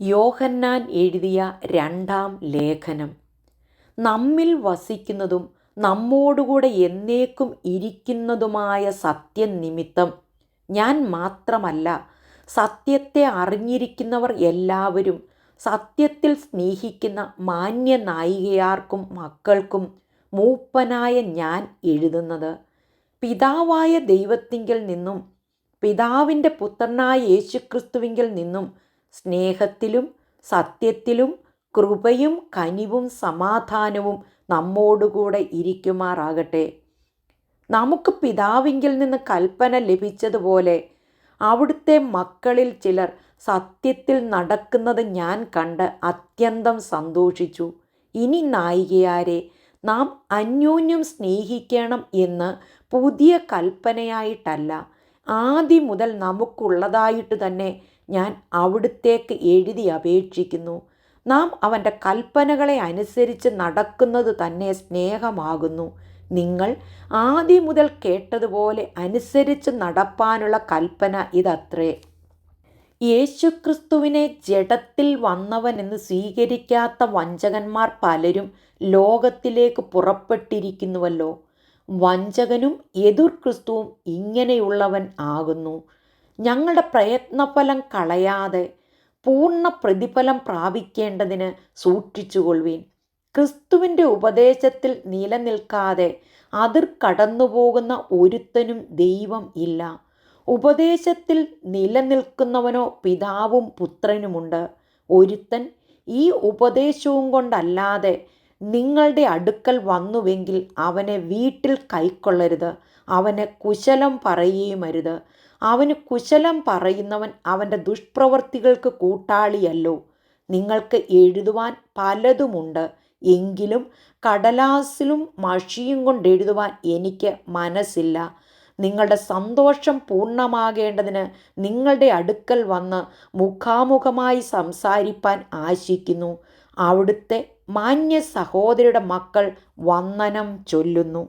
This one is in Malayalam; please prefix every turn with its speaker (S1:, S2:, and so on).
S1: യോഹന്നാൻ എഴുതിയ രണ്ടാം ലേഖനം. നമ്മിൽ വസിക്കുന്നതും നമ്മോടുകൂടെ എന്നേക്കും ഇരിക്കുന്നതുമായ സത്യം നിമിത്തം ഞാൻ മാത്രമല്ല, സത്യത്തെ അറിഞ്ഞിരിക്കുന്നവർ എല്ലാവരും സത്യത്തിൽ സ്നേഹിക്കുന്ന മാന്യനായികയാർക്കും മക്കൾക്കും മൂപ്പനായ ഞാൻ എഴുതുന്നത്, പിതാവായ ദൈവത്തിങ്കൽ നിന്നും പിതാവിൻ്റെ പുത്രനായ യേശുക്രിസ്തുവിങ്കിൽ നിന്നും സ്നേഹത്തിലും സത്യത്തിലും കൃപയും കനിവും സമാധാനവും നമ്മോടുകൂടെ ഇരിക്കുമാറാകട്ടെ. നമുക്ക് പിതാവിങ്കിൽ നിന്ന് കൽപ്പന ലഭിച്ചതുപോലെ അവിടുത്തെ മക്കളിൽ ചിലർ സത്യത്തിൽ നടക്കുന്നത് ഞാൻ കണ്ട് അത്യന്തം സന്തോഷിച്ചു. ഇനി നായികയാരെ, നാം അന്യോന്യം സ്നേഹിക്കണം എന്ന് പുതിയ കൽപ്പനയായിട്ടല്ല, ആദ്യം മുതൽ നമുക്കുള്ളതായിട്ട് തന്നെ ഞാൻ അവിടുത്തേക്ക് എഴുതി അപേക്ഷിക്കുന്നു. നാം അവൻ്റെ കൽപ്പനകളെ അനുസരിച്ച് നടക്കുന്നത് തന്നെ സ്നേഹമാകുന്നു. നിങ്ങൾ ആദ്യം മുതൽ കേട്ടതുപോലെ അനുസരിച്ച് നടപ്പാനുള്ള കൽപ്പന ഇതത്രേ. യേശുക്രിസ്തുവിനെ ജഡത്തിൽ വന്നവനെന്ന് സ്വീകരിക്കാത്ത വഞ്ചകന്മാർ പലരും ലോകത്തിലേക്ക് പുറപ്പെട്ടിരിക്കുന്നുവല്ലോ. വഞ്ചകനും എതിർ ക്രിസ്തുവും ഇങ്ങനെയുള്ളവൻ ആകുന്നു. ഞങ്ങളുടെ പ്രയത്നഫലം കളയാതെ പൂർണ്ണ പ്രതിഫലം പ്രാപിക്കേണ്ടതിന് സൂക്ഷിച്ചുകൊള്ളുവിൻ. ക്രിസ്തുവിൻ്റെ ഉപദേശത്തിൽ നിലനിൽക്കാതെ അതിർ കടന്നുപോകുന്ന ഒരുത്തനും ദൈവം ഇല്ല. ഉപദേശത്തിൽ നിലനിൽക്കുന്നവനോ പിതാവും പുത്രനുമുണ്ട്. ഒരുത്തൻ ഈ ഉപദേശവും കൊണ്ടല്ലാതെ നിങ്ങളുടെ അടുക്കൽ വന്നുവെങ്കിൽ അവനെ വീട്ടിൽ കൈക്കൊള്ളരുത്, അവനെ കുശലം പറയുകയുമരുത്. അവന് കുശലം പറയുന്നവൻ അവൻ്റെ ദുഷ്പ്രവൃത്തികൾക്ക് കൂട്ടാളിയല്ലോ. നിങ്ങൾക്ക് എഴുതുവാൻ പലതുമുണ്ട്, എങ്കിലും കടലാസിലും മഷിയും കൊണ്ടെഴുതുവാൻ എനിക്ക് മനസ്സില്ല. നിങ്ങളുടെ സന്തോഷം പൂർണ്ണമാകേണ്ടതിന് നിങ്ങളുടെ അടുക്കൽ വന്ന് മുഖാമുഖമായി സംസാരിപ്പാൻ ആശിക്കുന്നു. അവിടുത്തെ മാന്യ സഹോദരിയുടെ മക്കൾ വന്ദനം ചൊല്ലുന്നു.